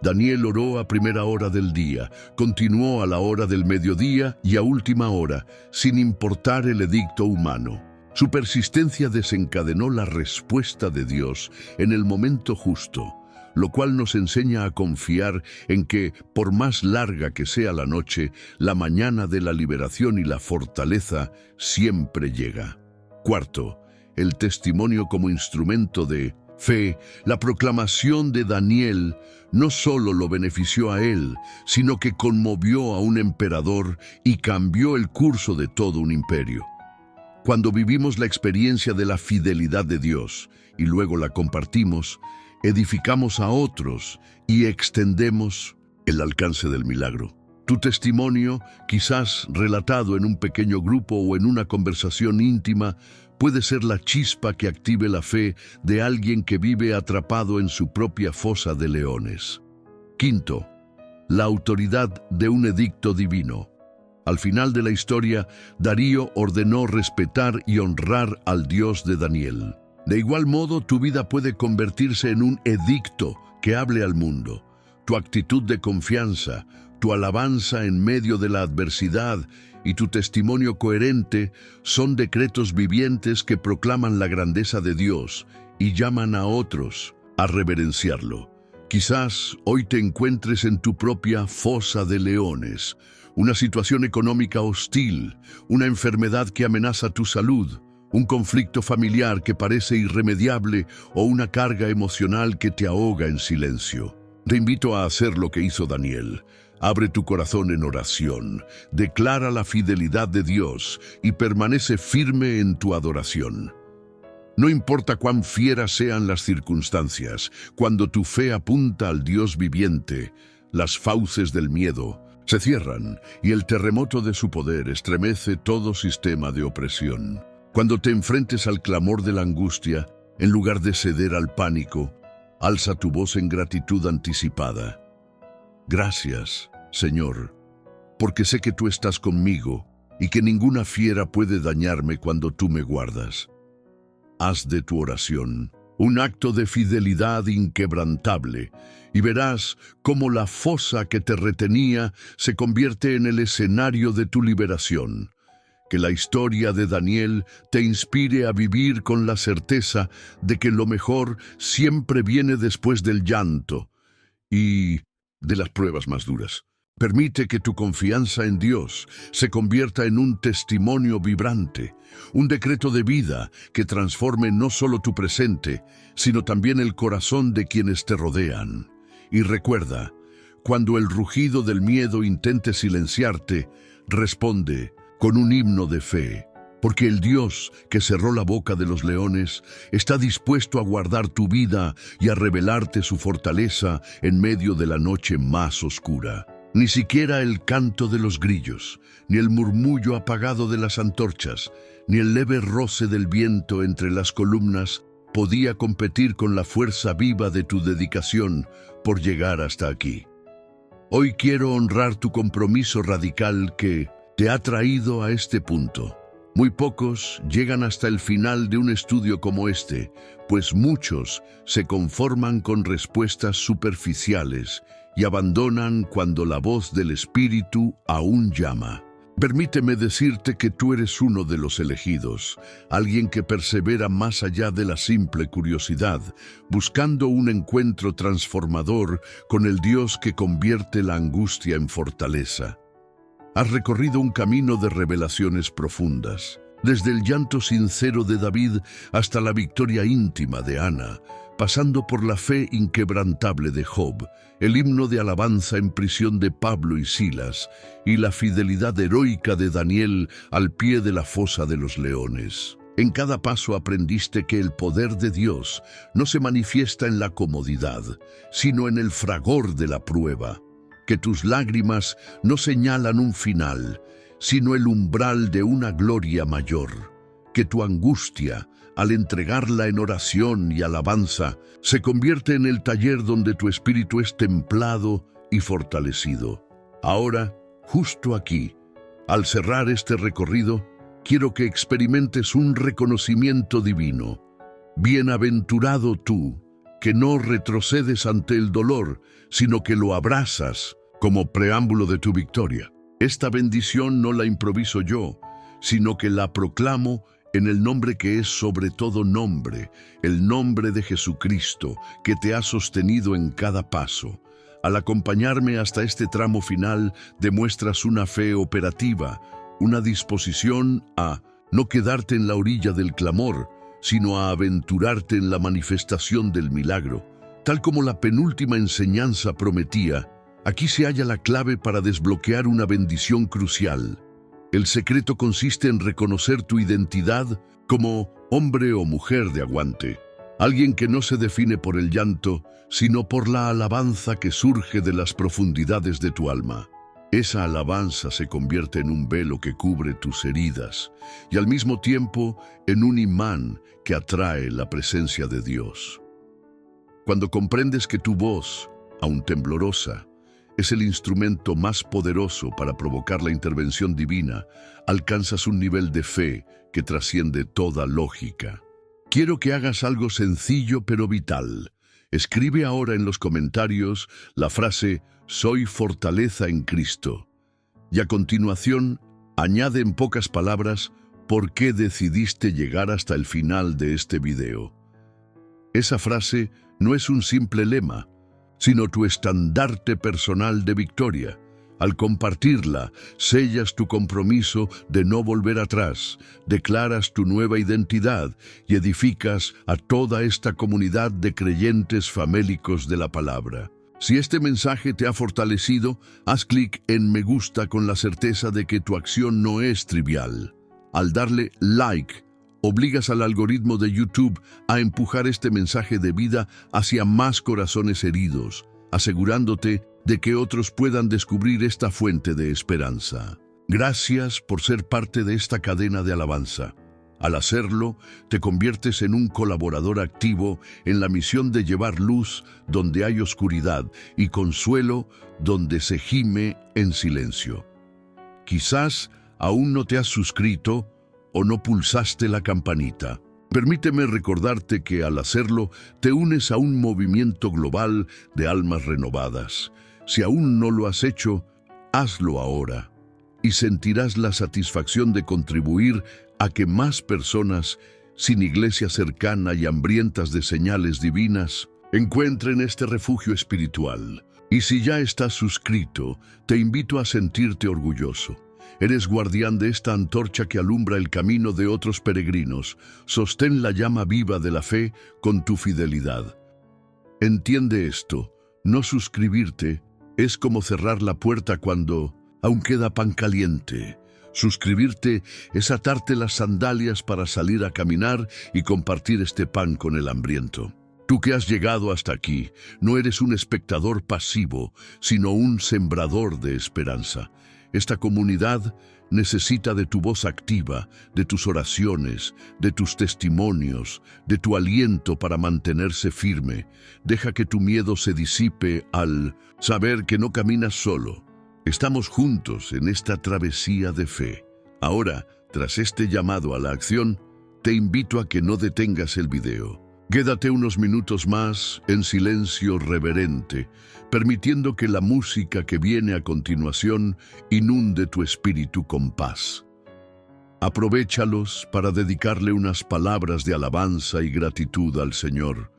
Daniel oró a primera hora del día, continuó a la hora del mediodía y a última hora, sin importar el edicto humano. Su persistencia desencadenó la respuesta de Dios en el momento justo, lo cual nos enseña a confiar en que, por más larga que sea la noche, la mañana de la liberación y la fortaleza siempre llega. Cuarto, el testimonio como instrumento de fe. La proclamación de Daniel no solo lo benefició a él, sino que conmovió a un emperador y cambió el curso de todo un imperio. Cuando vivimos la experiencia de la fidelidad de Dios y luego la compartimos, edificamos a otros y extendemos el alcance del milagro. Tu testimonio, quizás relatado en un pequeño grupo o en una conversación íntima, puede ser la chispa que active la fe de alguien que vive atrapado en su propia fosa de leones. Quinto, la autoridad de un edicto divino. Al final de la historia, Darío ordenó respetar y honrar al Dios de Daniel. De igual modo, tu vida puede convertirse en un edicto que hable al mundo. Tu actitud de confianza, Tu alabanza en medio de la adversidad y tu testimonio coherente son decretos vivientes que proclaman la grandeza de Dios y llaman a otros a reverenciarlo. Quizás hoy te encuentres en tu propia fosa de leones, una situación económica hostil, una enfermedad que amenaza tu salud, un conflicto familiar que parece irremediable o una carga emocional que te ahoga en silencio. Te invito a hacer lo que hizo Daniel. Abre tu corazón en oración, declara la fidelidad de Dios y permanece firme en tu adoración. No importa cuán fieras sean las circunstancias, cuando tu fe apunta al Dios viviente, las fauces del miedo se cierran y el terremoto de su poder estremece todo sistema de opresión. Cuando te enfrentes al clamor de la angustia, en lugar de ceder al pánico, alza tu voz en gratitud anticipada. Gracias, Señor, porque sé que tú estás conmigo y que ninguna fiera puede dañarme cuando tú me guardas. Haz de tu oración un acto de fidelidad inquebrantable y verás cómo la fosa que te retenía se convierte en el escenario de tu liberación. Que la historia de Daniel te inspire a vivir con la certeza de que lo mejor siempre viene después del llanto y de las pruebas más duras. Permite que tu confianza en Dios se convierta en un testimonio vibrante, un decreto de vida que transforme no solo tu presente, sino también el corazón de quienes te rodean. Y recuerda, cuando el rugido del miedo intente silenciarte, responde con un himno de fe, porque el Dios que cerró la boca de los leones está dispuesto a guardar tu vida y a revelarte su fortaleza en medio de la noche más oscura. Ni siquiera el canto de los grillos, ni el murmullo apagado de las antorchas, ni el leve roce del viento entre las columnas podía competir con la fuerza viva de tu dedicación por llegar hasta aquí. Hoy quiero honrar tu compromiso radical que te ha traído a este punto. Muy pocos llegan hasta el final de un estudio como este, pues muchos se conforman con respuestas superficiales y abandonan cuando la voz del Espíritu aún llama. Permíteme decirte que tú eres uno de los elegidos, alguien que persevera más allá de la simple curiosidad, buscando un encuentro transformador con el Dios que convierte la angustia en fortaleza. Has recorrido un camino de revelaciones profundas, desde el llanto sincero de David hasta la victoria íntima de Ana, pasando por la fe inquebrantable de Job, el himno de alabanza en prisión de Pablo y Silas, y la fidelidad heroica de Daniel al pie de la fosa de los leones. En cada paso aprendiste que el poder de Dios no se manifiesta en la comodidad, sino en el fragor de la prueba. Que tus lágrimas no señalan un final, sino el umbral de una gloria mayor. Que tu angustia, al entregarla en oración y alabanza, se convierte en el taller donde tu espíritu es templado y fortalecido. Ahora, justo aquí, al cerrar este recorrido, quiero que experimentes un reconocimiento divino. Bienaventurado tú, que no retrocedes ante el dolor, sino que lo abrazas como preámbulo de tu victoria. Esta bendición no la improviso yo, sino que la proclamo en el nombre que es sobre todo nombre, el nombre de Jesucristo, que te ha sostenido en cada paso. Al acompañarme hasta este tramo final, demuestras una fe operativa, una disposición a no quedarte en la orilla del clamor, sino a aventurarte en la manifestación del milagro. Tal como la penúltima enseñanza prometía, aquí se halla la clave para desbloquear una bendición crucial. El secreto consiste en reconocer tu identidad como hombre o mujer de aguante, alguien que no se define por el llanto, sino por la alabanza que surge de las profundidades de tu alma. Esa alabanza se convierte en un velo que cubre tus heridas y al mismo tiempo en un imán que atrae la presencia de Dios. Cuando comprendes que tu voz, aun temblorosa, es el instrumento más poderoso para provocar la intervención divina, alcanzas un nivel de fe que trasciende toda lógica. Quiero que hagas algo sencillo pero vital. Escribe ahora en los comentarios la frase «Soy fortaleza en Cristo». Y a continuación, añade en pocas palabras por qué decidiste llegar hasta el final de este video. Esa frase no es un simple lema, sino tu estandarte personal de victoria. Al compartirla, sellas tu compromiso de no volver atrás, declaras tu nueva identidad y edificas a toda esta comunidad de creyentes famélicos de la palabra. Si este mensaje te ha fortalecido, haz clic en me gusta con la certeza de que tu acción no es trivial. Al darle like, obligas al algoritmo de YouTube a empujar este mensaje de vida hacia más corazones heridos, asegurándote de que otros puedan descubrir esta fuente de esperanza. Gracias por ser parte de esta cadena de alabanza. Al hacerlo, te conviertes en un colaborador activo en la misión de llevar luz donde hay oscuridad y consuelo donde se gime en silencio. Quizás aún no te has suscrito o no pulsaste la campanita. Permíteme recordarte que al hacerlo te unes a un movimiento global de almas renovadas. Si aún no lo has hecho, hazlo ahora y sentirás la satisfacción de contribuir a que más personas sin iglesia cercana y hambrientas de señales divinas encuentren este refugio espiritual. Y si ya estás suscrito, te invito a sentirte orgulloso. Eres guardián de esta antorcha que alumbra el camino de otros peregrinos. Sostén la llama viva de la fe con tu fidelidad. Entiende esto, no suscribirte es como cerrar la puerta cuando aún queda pan caliente. Suscribirte es atarte las sandalias para salir a caminar y compartir este pan con el hambriento. Tú que has llegado hasta aquí, no eres un espectador pasivo, sino un sembrador de esperanza. Esta comunidad necesita de tu voz activa, de tus oraciones, de tus testimonios, de tu aliento para mantenerse firme. Deja que tu miedo se disipe al saber que no caminas solo. Estamos juntos en esta travesía de fe. Ahora, tras este llamado a la acción, te invito a que no detengas el video. Quédate unos minutos más en silencio reverente, permitiendo que la música que viene a continuación inunde tu espíritu con paz. Aprovéchalos para dedicarle unas palabras de alabanza y gratitud al Señor,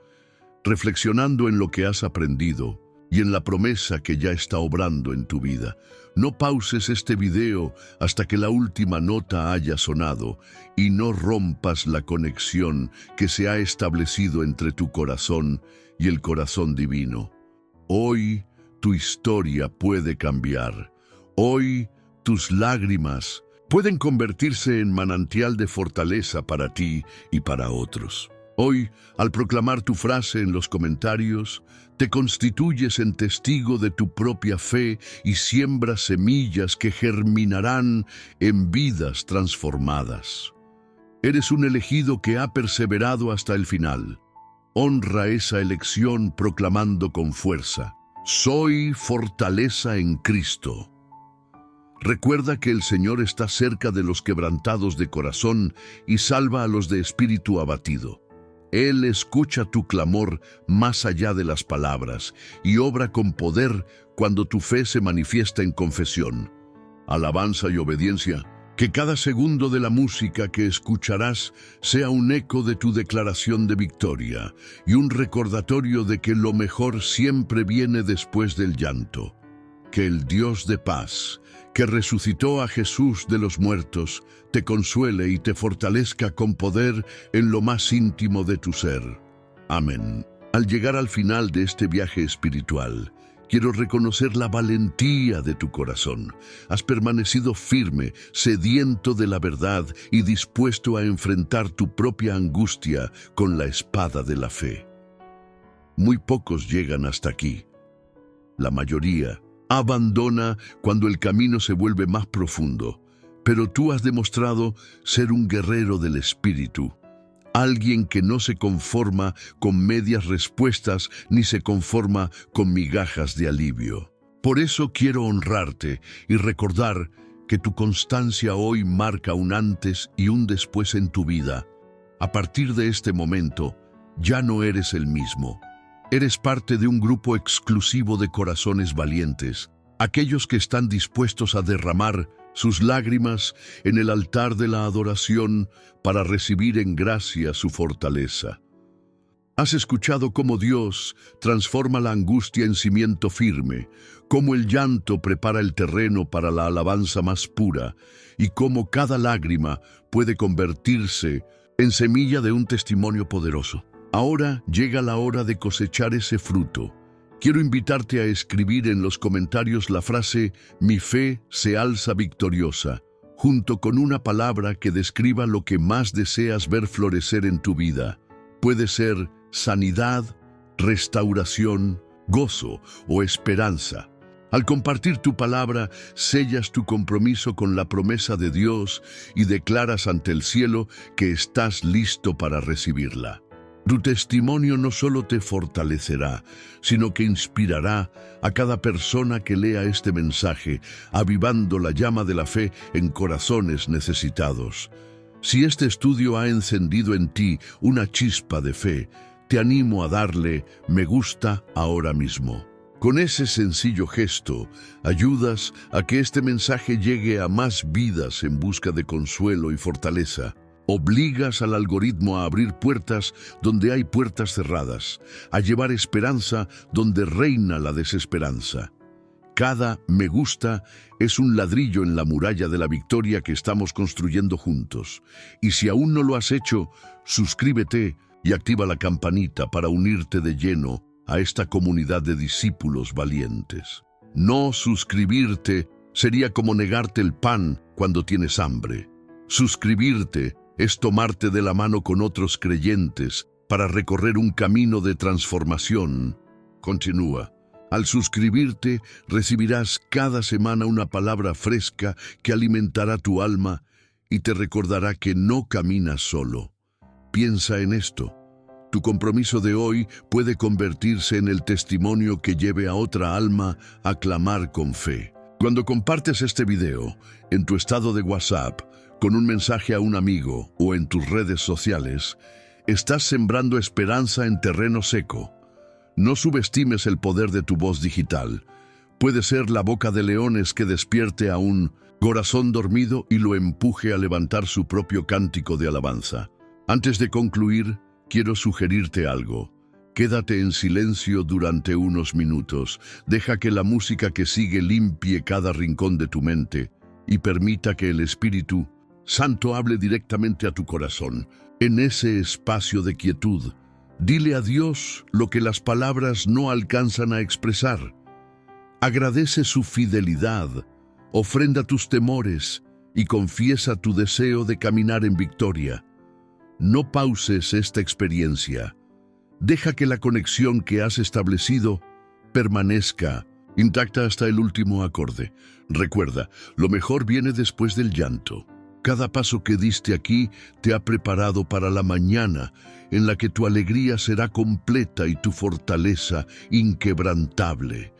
reflexionando en lo que has aprendido y en la promesa que ya está obrando en tu vida. No pauses este video hasta que la última nota haya sonado y no rompas la conexión que se ha establecido entre tu corazón y el corazón divino. Hoy tu historia puede cambiar. Hoy tus lágrimas pueden convertirse en manantial de fortaleza para ti y para otros. Hoy, al proclamar tu frase en los comentarios, te constituyes en testigo de tu propia fe y siembras semillas que germinarán en vidas transformadas. Eres un elegido que ha perseverado hasta el final. Honra esa elección proclamando con fuerza: soy fortaleza en Cristo. Recuerda que el Señor está cerca de los quebrantados de corazón y salva a los de espíritu abatido. Él escucha tu clamor más allá de las palabras y obra con poder cuando tu fe se manifiesta en confesión, alabanza y obediencia. Que cada segundo de la música que escucharás sea un eco de tu declaración de victoria y un recordatorio de que lo mejor siempre viene después del llanto. Que el Dios de paz, que resucitó a Jesús de los muertos, te consuele y te fortalezca con poder en lo más íntimo de tu ser. Amén. Al llegar al final de este viaje espiritual, quiero reconocer la valentía de tu corazón. Has permanecido firme, sediento de la verdad y dispuesto a enfrentar tu propia angustia con la espada de la fe. Muy pocos llegan hasta aquí. La mayoría abandona cuando el camino se vuelve más profundo, pero tú has demostrado ser un guerrero del espíritu, alguien que no se conforma con medias respuestas ni se conforma con migajas de alivio. Por eso quiero honrarte y recordar que tu constancia hoy marca un antes y un después en tu vida. A partir de este momento, ya no eres el mismo. Eres parte de un grupo exclusivo de corazones valientes, aquellos que están dispuestos a derramar sus lágrimas en el altar de la adoración para recibir en gracia su fortaleza. Has escuchado cómo Dios transforma la angustia en cimiento firme, cómo el llanto prepara el terreno para la alabanza más pura y cómo cada lágrima puede convertirse en semilla de un testimonio poderoso. Ahora llega la hora de cosechar ese fruto. Quiero invitarte a escribir en los comentarios la frase «Mi fe se alza victoriosa», junto con una palabra que describa lo que más deseas ver florecer en tu vida. Puede ser sanidad, restauración, gozo o esperanza. Al compartir tu palabra, sellas tu compromiso con la promesa de Dios y declaras ante el cielo que estás listo para recibirla. Tu testimonio no solo te fortalecerá, sino que inspirará a cada persona que lea este mensaje, avivando la llama de la fe en corazones necesitados. Si este estudio ha encendido en ti una chispa de fe, te animo a darle me gusta ahora mismo. Con ese sencillo gesto, ayudas a que este mensaje llegue a más vidas en busca de consuelo y fortaleza. Obligas al algoritmo a abrir puertas donde hay puertas cerradas, a llevar esperanza donde reina la desesperanza. Cada me gusta es un ladrillo en la muralla de la victoria que estamos construyendo juntos. Y si aún no lo has hecho, suscríbete y activa la campanita para unirte de lleno a esta comunidad de discípulos valientes. No suscribirte sería como negarte el pan cuando tienes hambre. Suscribirte es tomarte de la mano con otros creyentes para recorrer un camino de transformación. Continúa. Al suscribirte, recibirás cada semana una palabra fresca que alimentará tu alma y te recordará que no caminas solo. Piensa en esto. Tu compromiso de hoy puede convertirse en el testimonio que lleve a otra alma a clamar con fe. Cuando compartes este video en tu estado de WhatsApp, con un mensaje a un amigo o en tus redes sociales, estás sembrando esperanza en terreno seco. No subestimes el poder de tu voz digital. Puede ser la boca de leones que despierte a un corazón dormido y lo empuje a levantar su propio cántico de alabanza. Antes de concluir, quiero sugerirte algo. Quédate en silencio durante unos minutos. Deja que la música que sigue limpie cada rincón de tu mente y permita que el Espíritu Santo hable directamente a tu corazón. En ese espacio de quietud, dile a Dios lo que las palabras no alcanzan a expresar. Agradece su fidelidad, ofrenda tus temores y confiesa tu deseo de caminar en victoria. No pauses esta experiencia. Deja que la conexión que has establecido permanezca intacta hasta el último acorde. Recuerda, lo mejor viene después del llanto. Cada paso que diste aquí te ha preparado para la mañana en la que tu alegría será completa y tu fortaleza inquebrantable.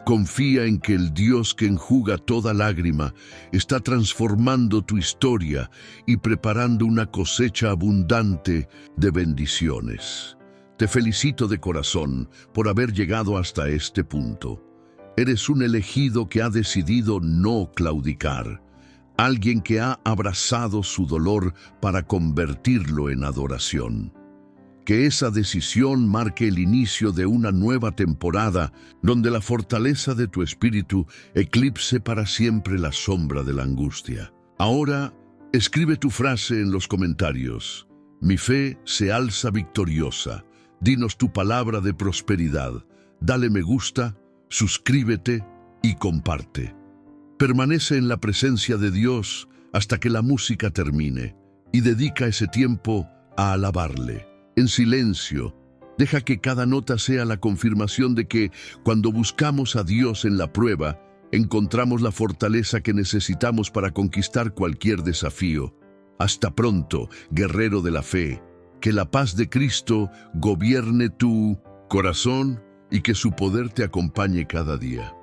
Confía en que el Dios que enjuga toda lágrima está transformando tu historia y preparando una cosecha abundante de bendiciones. Te felicito de corazón por haber llegado hasta este punto. Eres un elegido que ha decidido no claudicar. Alguien que ha abrazado su dolor para convertirlo en adoración. Que esa decisión marque el inicio de una nueva temporada donde la fortaleza de tu espíritu eclipse para siempre la sombra de la angustia. Ahora, escribe tu frase en los comentarios. Mi fe se alza victoriosa. Dinos tu palabra de prosperidad. Dale me gusta, suscríbete y comparte. Permanece en la presencia de Dios hasta que la música termine y dedica ese tiempo a alabarle. En silencio, deja que cada nota sea la confirmación de que cuando buscamos a Dios en la prueba, encontramos la fortaleza que necesitamos para conquistar cualquier desafío. Hasta pronto, guerrero de la fe. Que la paz de Cristo gobierne tu corazón y que su poder te acompañe cada día.